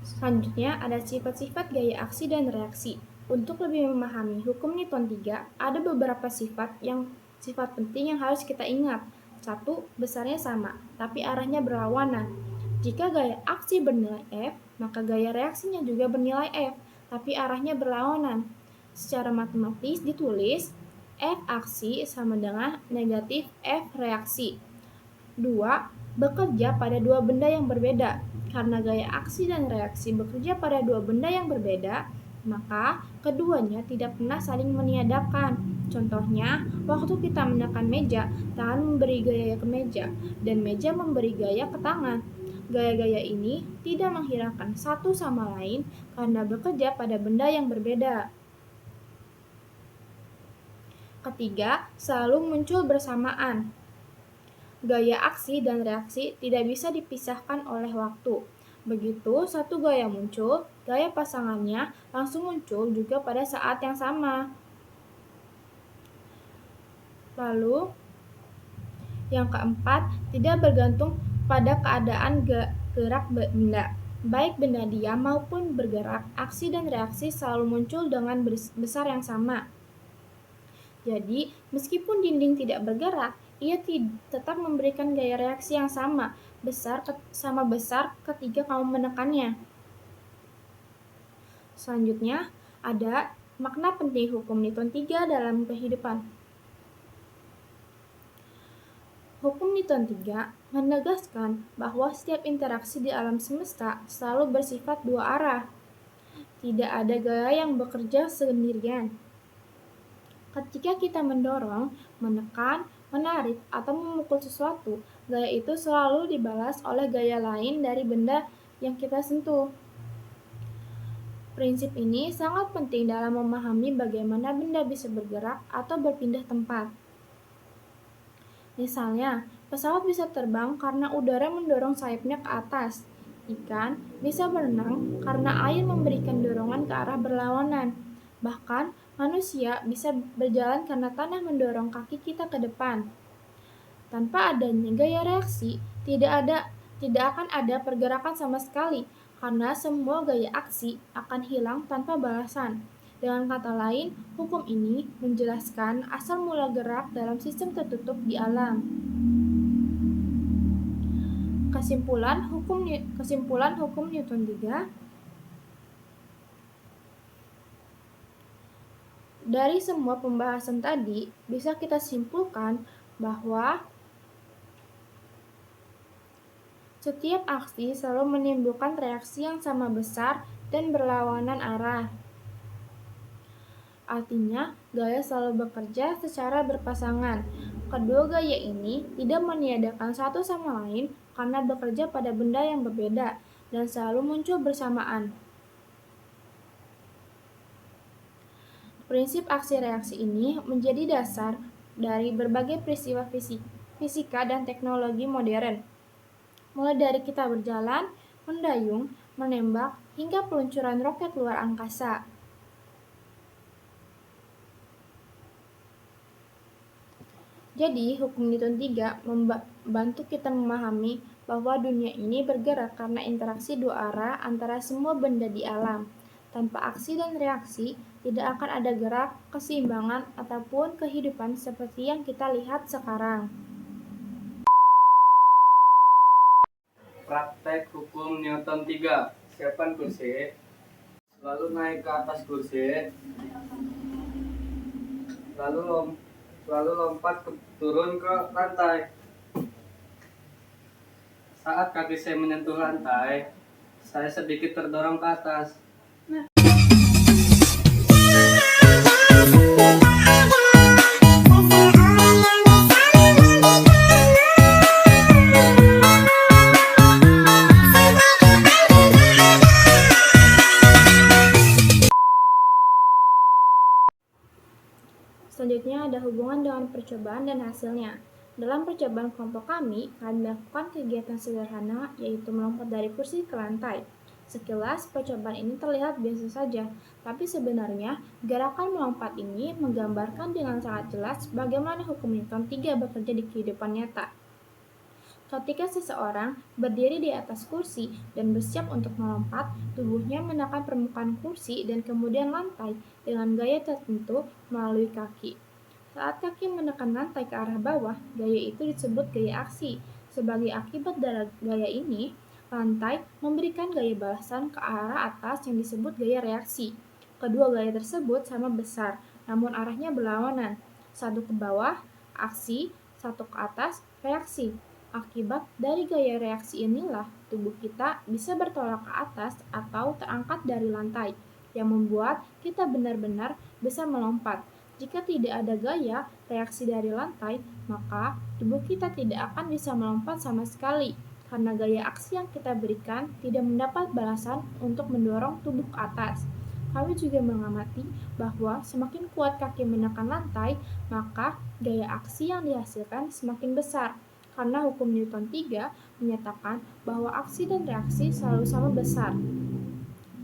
Selanjutnya ada sifat-sifat gaya aksi dan reaksi. Untuk lebih memahami hukum Newton 3, ada beberapa sifat penting yang harus kita ingat. 1. Besarnya sama, tapi arahnya berlawanan. Jika gaya aksi bernilai F, maka gaya reaksinya juga bernilai F, tapi arahnya berlawanan. Secara matematis ditulis F aksi sama dengan negatif F reaksi. 2. Bekerja pada dua benda yang berbeda. Karena gaya aksi dan reaksi bekerja pada dua benda yang berbeda, maka keduanya tidak pernah saling meniadakan. Contohnya, waktu kita menekan meja, tangan memberi gaya ke meja, dan meja memberi gaya ke tangan. Gaya-gaya ini tidak menghilangkan satu sama lain karena bekerja pada benda yang berbeda. Ketiga, selalu muncul bersamaan. Gaya aksi dan reaksi tidak bisa dipisahkan oleh waktu. Begitu satu gaya muncul, gaya pasangannya langsung muncul juga pada saat yang sama. Lalu, yang keempat, tidak bergantung pada keadaan gerak benda. Baik benda diam maupun bergerak, aksi dan reaksi selalu muncul dengan besar yang sama. Jadi, meskipun dinding tidak bergerak, ia tetap memberikan gaya reaksi yang sama besar ketika kamu menekannya. Selanjutnya, ada makna penting hukum Newton 3 dalam kehidupan. Hukum Newton 3 menegaskan bahwa setiap interaksi di alam semesta selalu bersifat dua arah. Tidak ada gaya yang bekerja sendirian. Ketika kita mendorong, menekan, menarik, atau memukul sesuatu, gaya itu selalu dibalas oleh gaya lain dari benda yang kita sentuh. Prinsip ini sangat penting dalam memahami bagaimana benda bisa bergerak atau berpindah tempat. Misalnya, pesawat bisa terbang karena udara mendorong sayapnya ke atas. Ikan bisa berenang karena air memberikan dorongan ke arah berlawanan. Bahkan, manusia bisa berjalan karena tanah mendorong kaki kita ke depan. Tanpa adanya gaya reaksi, tidak akan ada pergerakan sama sekali, karena semua gaya aksi akan hilang tanpa balasan. Dengan kata lain, hukum ini menjelaskan asal mula gerak dalam sistem tertutup di alam. Kesimpulan hukum Newton 3. Dari semua pembahasan tadi, bisa kita simpulkan bahwa setiap aksi selalu menimbulkan reaksi yang sama besar dan berlawanan arah. Artinya, gaya selalu bekerja secara berpasangan. Kedua gaya ini tidak meniadakan satu sama lain karena bekerja pada benda yang berbeda dan selalu muncul bersamaan. Prinsip aksi-reaksi ini menjadi dasar dari berbagai peristiwa fisika dan teknologi modern, mulai dari kita berjalan, mendayung, menembak, hingga peluncuran roket luar angkasa. Jadi, hukum Newton 3 membantu kita memahami bahwa dunia ini bergerak karena interaksi dua arah antara semua benda di alam. Tanpa aksi dan reaksi, tidak akan ada gerak, keseimbangan, ataupun kehidupan seperti yang kita lihat sekarang. Praktek hukum Newton 3. Siapkan kursi. Lalu naik ke atas kursi. Lalu lompat turun ke lantai. Saat kaki saya menyentuh lantai, saya sedikit terdorong ke atas. ada hubungan dengan percobaan dan hasilnya. Dalam percobaan kelompok kami melakukan kegiatan sederhana yaitu melompat dari kursi ke lantai. Sekilas, percobaan ini terlihat biasa saja, tapi sebenarnya gerakan melompat ini menggambarkan dengan sangat jelas bagaimana hukum Newton 3 bekerja di kehidupan nyata. Ketika seseorang berdiri di atas kursi dan bersiap untuk melompat, tubuhnya menekan permukaan kursi dan kemudian lantai dengan gaya tertentu melalui kaki. Saat kaki menekan lantai ke arah bawah, gaya itu disebut gaya aksi. Sebagai akibat dari gaya ini, lantai memberikan gaya balasan ke arah atas yang disebut gaya reaksi. Kedua gaya tersebut sama besar, namun arahnya berlawanan. Satu ke bawah, aksi, satu ke atas, reaksi. Akibat dari gaya reaksi inilah tubuh kita bisa bertolak ke atas atau terangkat dari lantai, yang membuat kita benar-benar bisa melompat. Jika tidak ada gaya reaksi dari lantai, maka tubuh kita tidak akan bisa melompat sama sekali, karena gaya aksi yang kita berikan tidak mendapat balasan untuk mendorong tubuh ke atas. Kami juga mengamati bahwa semakin kuat kaki menekan lantai, maka gaya aksi yang dihasilkan semakin besar. Karena hukum Newton 3 menyatakan bahwa aksi dan reaksi selalu sama besar.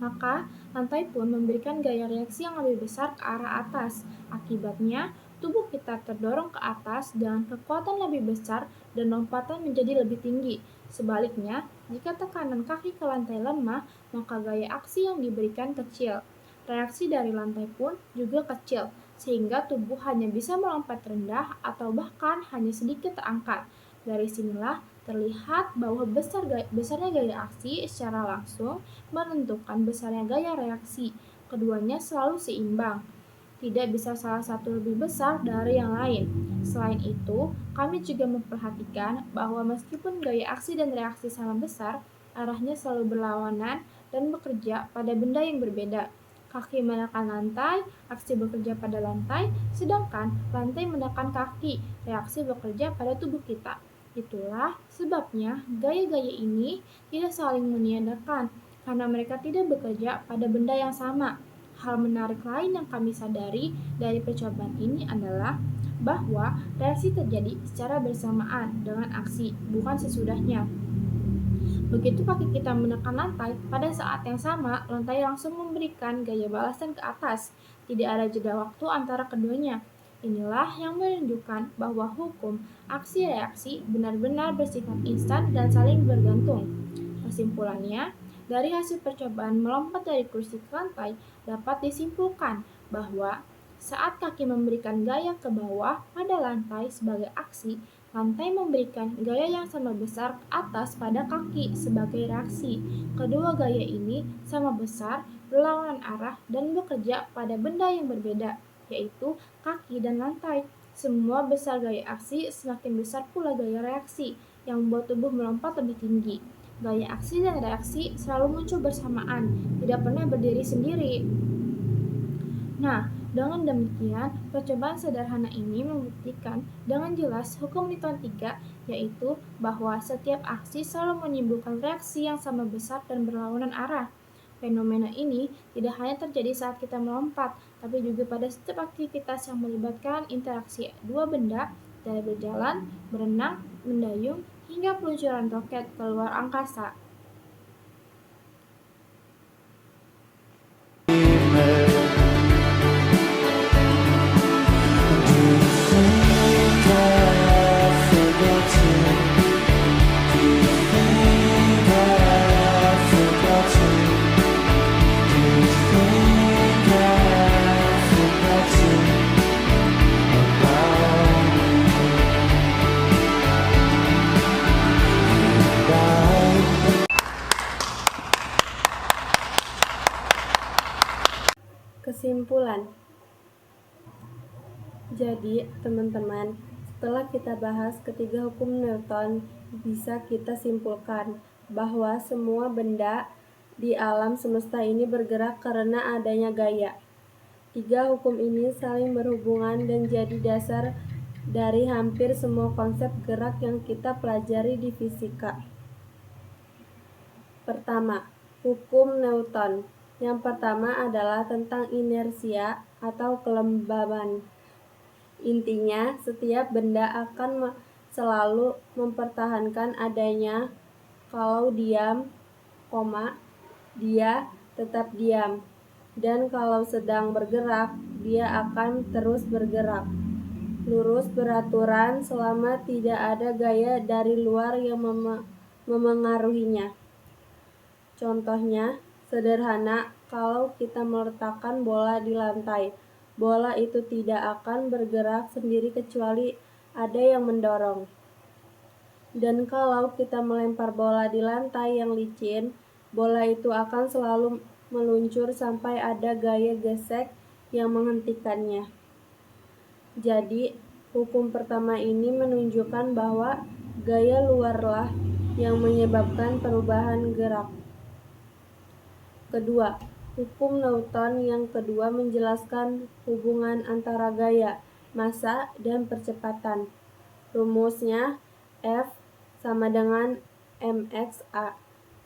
Maka, lantai pun memberikan gaya reaksi yang lebih besar ke arah atas. Akibatnya, tubuh kita terdorong ke atas dengan kekuatan lebih besar dan lompatan menjadi lebih tinggi. Sebaliknya, jika tekanan kaki ke lantai lemah, maka gaya aksi yang diberikan kecil. Reaksi dari lantai pun juga kecil, sehingga tubuh hanya bisa melompat rendah atau bahkan hanya sedikit terangkat. Dari sinilah terlihat bahwa besarnya gaya aksi secara langsung menentukan besarnya gaya reaksi. Keduanya selalu seimbang. Tidak bisa salah satu lebih besar dari yang lain. Selain itu, kami juga memperhatikan bahwa meskipun gaya aksi dan reaksi sama besar, arahnya selalu berlawanan dan bekerja pada benda yang berbeda. Kaki menekan lantai, aksi bekerja pada lantai, sedangkan lantai menekan kaki, reaksi bekerja pada tubuh kita. Itulah sebabnya gaya-gaya ini tidak saling meniadakan, karena mereka tidak bekerja pada benda yang sama. Hal menarik lain yang kami sadari dari percobaan ini adalah bahwa reaksi terjadi secara bersamaan dengan aksi, bukan sesudahnya. Begitu kaki kita menekan lantai, pada saat yang sama, lantai langsung memberikan gaya balasan ke atas. Tidak ada jeda waktu antara keduanya. Inilah yang menunjukkan bahwa hukum aksi-reaksi benar-benar bersifat instan dan saling bergantung. Kesimpulannya, dari hasil percobaan melompat dari kursi ke lantai, dapat disimpulkan bahwa saat kaki memberikan gaya ke bawah pada lantai sebagai aksi, lantai memberikan gaya yang sama besar ke atas pada kaki sebagai reaksi. Kedua gaya ini sama besar, berlawanan arah, dan bekerja pada benda yang berbeda, yaitu kaki dan lantai. Semua besar gaya aksi, semakin besar pula gaya reaksi, yang membuat tubuh melompat lebih tinggi. Gaya aksi dan reaksi selalu muncul bersamaan, tidak pernah berdiri sendiri. Nah, dengan demikian, percobaan sederhana ini membuktikan dengan jelas hukum Newton 3, yaitu bahwa setiap aksi selalu menimbulkan reaksi yang sama besar dan berlawanan arah. Fenomena ini tidak hanya terjadi saat kita melompat, tapi juga pada setiap aktivitas yang melibatkan interaksi dua benda, dari berjalan, berenang, mendayung, hingga peluncuran roket ke luar angkasa. Kesimpulan. Jadi, teman-teman, setelah kita bahas ketiga hukum Newton, bisa kita simpulkan bahwa semua benda di alam semesta ini bergerak karena adanya gaya. Tiga hukum ini saling berhubungan dan jadi dasar dari hampir semua konsep gerak yang kita pelajari di fisika. Pertama, hukum Newton. Yang pertama adalah tentang inersia atau kelembaban. Intinya, setiap benda akan selalu mempertahankan adanya. Kalau diam, dia tetap diam. Dan kalau sedang bergerak, dia akan terus bergerak. Lurus beraturan selama tidak ada gaya dari luar yang memengaruhinya. Contohnya, sederhana, kalau kita meletakkan bola di lantai, bola itu tidak akan bergerak sendiri kecuali ada yang mendorong. Dan kalau kita melempar bola di lantai yang licin, bola itu akan selalu meluncur sampai ada gaya gesek yang menghentikannya. Jadi, hukum pertama ini menunjukkan bahwa gaya luarlah yang menyebabkan perubahan gerak. Kedua, hukum Newton yang kedua menjelaskan hubungan antara gaya, massa, dan percepatan. Rumusnya F sama dengan mxa.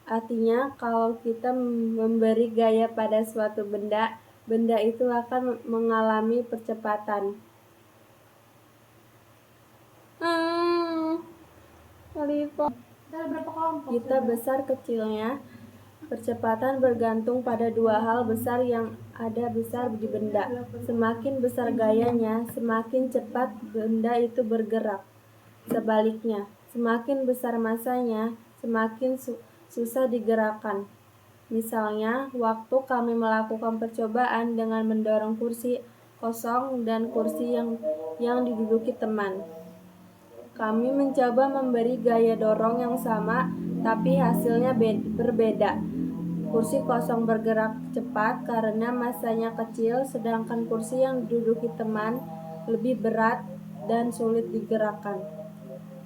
Artinya, kalau kita memberi gaya pada suatu benda, benda itu akan mengalami percepatan. Kita besar kecilnya, percepatan bergantung pada dua hal besar yang ada besar di benda. Semakin besar gayanya, semakin cepat benda itu bergerak. Sebaliknya, semakin besar masanya, semakin susah digerakkan. Misalnya, waktu kami melakukan percobaan dengan mendorong kursi kosong dan kursi yang diduduki teman. Kami mencoba memberi gaya dorong yang sama, tapi hasilnya berbeda. Kursi kosong bergerak cepat karena masanya kecil, sedangkan kursi yang diduduki teman lebih berat dan sulit digerakkan.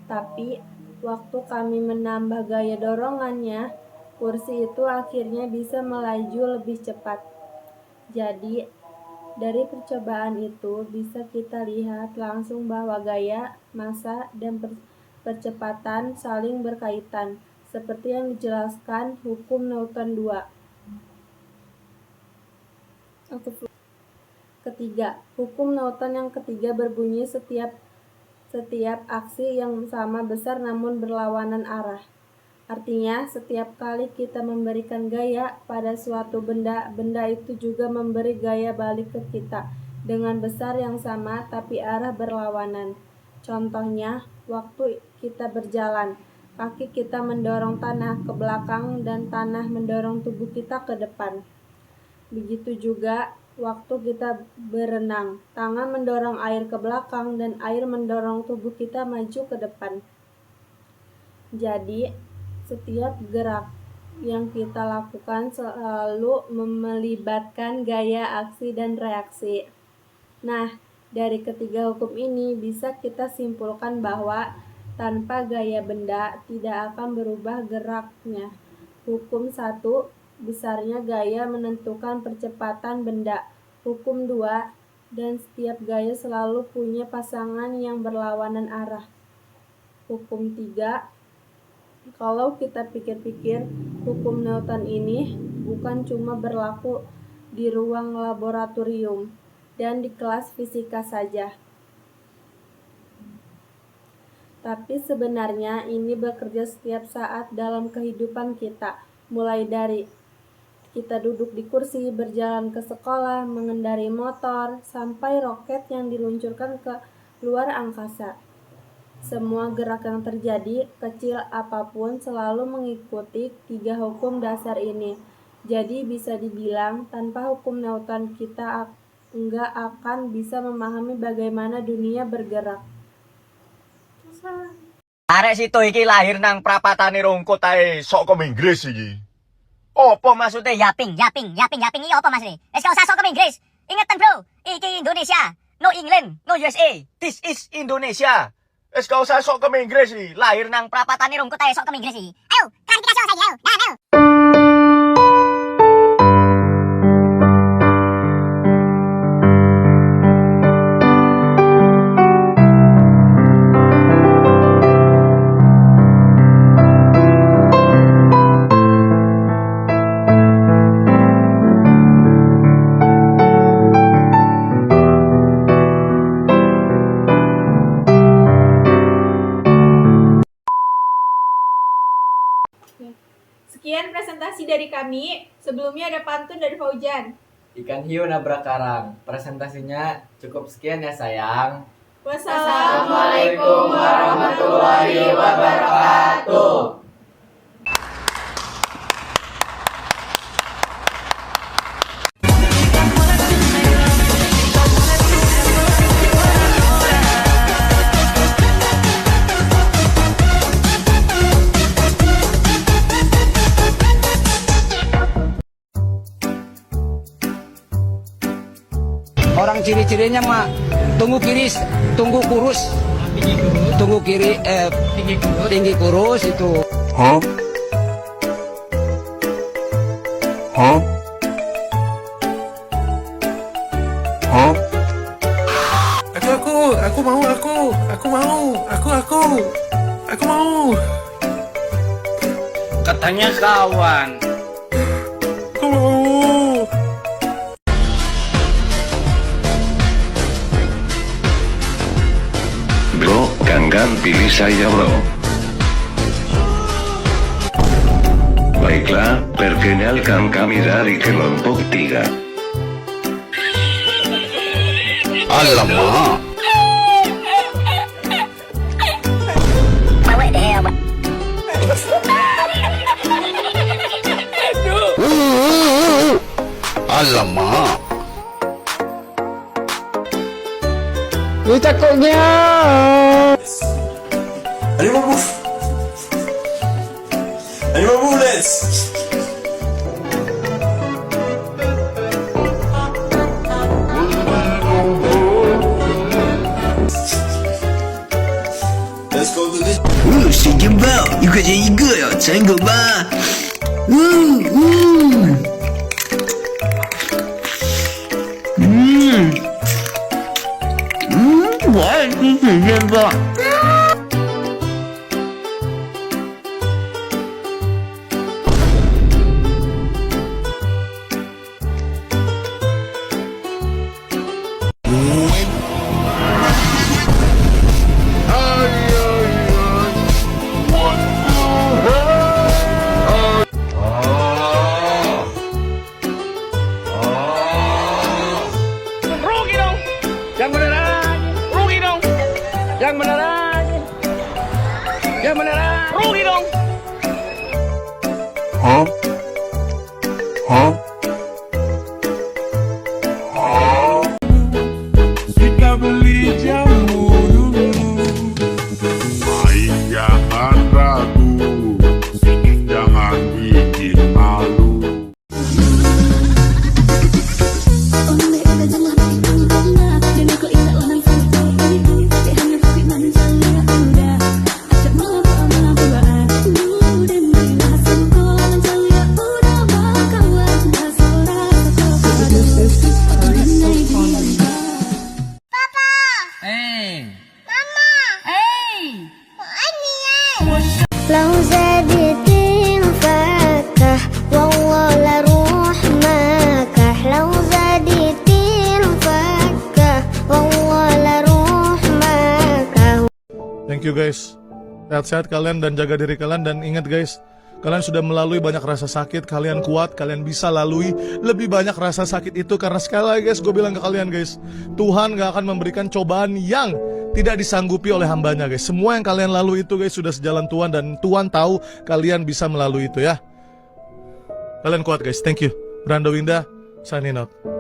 Tapi, waktu kami menambah gaya dorongannya, kursi itu akhirnya bisa melaju lebih cepat. Jadi, dari percobaan itu bisa kita lihat langsung bahwa gaya, massa, dan percepatan saling berkaitan, seperti yang dijelaskan hukum Newton 2. Ketiga, hukum Newton yang ketiga berbunyi setiap aksi yang sama besar namun berlawanan arah. Artinya, setiap kali kita memberikan gaya pada suatu benda, benda itu juga memberi gaya balik ke kita dengan besar yang sama tapi arah berlawanan. Contohnya, waktu kita berjalan, kaki kita mendorong tanah ke belakang dan tanah mendorong tubuh kita ke depan. Begitu juga waktu kita berenang, tangan mendorong air ke belakang dan air mendorong tubuh kita maju ke depan. Jadi, setiap gerak yang kita lakukan selalu melibatkan gaya, aksi, dan reaksi. Nah, dari ketiga hukum ini bisa kita simpulkan bahwa tanpa gaya benda tidak akan berubah geraknya. Hukum 1, besarnya gaya menentukan percepatan benda. Hukum 2, dan setiap gaya selalu punya pasangan yang berlawanan arah. Hukum 3, kalau kita pikir-pikir, hukum Newton ini bukan cuma berlaku di ruang laboratorium dan di kelas fisika saja, tapi sebenarnya ini bekerja setiap saat dalam kehidupan kita, mulai dari kita duduk di kursi, berjalan ke sekolah, mengendarai motor, sampai roket yang diluncurkan ke luar angkasa. Semua gerak yang terjadi, kecil apapun, selalu mengikuti 3 hukum dasar ini. Jadi bisa dibilang, tanpa hukum Newton kita enggak akan bisa memahami bagaimana dunia bergerak. Arek situ iki lahir nang prapatane rongkot ae sok kom Inggris iki. Apa maksudnya yaping iki apa maksudnya? Wis gak usah sok kom Inggris. Ingetan bro, iki Indonesia, no England, no USA. This is Indonesia. Wis gak usah sok kom Inggris iki, lahir nang prapatane rongkot ae sok kom Inggris iki. Ayo, klarifikasi saja ayo. Nah, ayo. presentasi dari kami. Sebelumnya ada pantun dari Faujan. Ikan hiu nabrak karang. Presentasinya cukup sekian ya sayang. Wassalamualaikum warahmatullahi wabarakatuh. Orang ciri-cirinya mah tunggu kurus, tunggu kiri tinggi kurus itu. Hah? Hah? Hah? Aku mau. Katanya kawan. Aku mau. Bro, Ganggan pilih saya bro. Baiklah, perkenalkan kami dari kelompok 3. Alamak. Alamak. Lu takutnya. Animal bullets. Let's go to this. 水煎包1块钱1个呀，尝口吧。我爱吃水煎包。Yang beneran. Rugi dong. Hah? Hah? Kita beli jamu dulu. Main jangan ragu, jangan bikin malu. لو زادت الفاكهة والله لروح مكح لو زادت الفاكهة والله لروح مكح. Thank you guys. Sehat-sehat kalian dan jaga diri kalian, dan ingat guys, kalian sudah melalui banyak rasa sakit, kalian kuat, kalian bisa lalui lebih banyak rasa sakit itu. Karena sekali lagi guys, gue bilang ke kalian guys, Tuhan gak akan memberikan cobaan yang tidak disanggupi oleh hambanya guys. Semua yang kalian lalui itu guys sudah sejalan Tuhan, dan Tuhan tahu kalian bisa melalui itu ya. Kalian kuat guys, thank you. Brando Winda, signing out.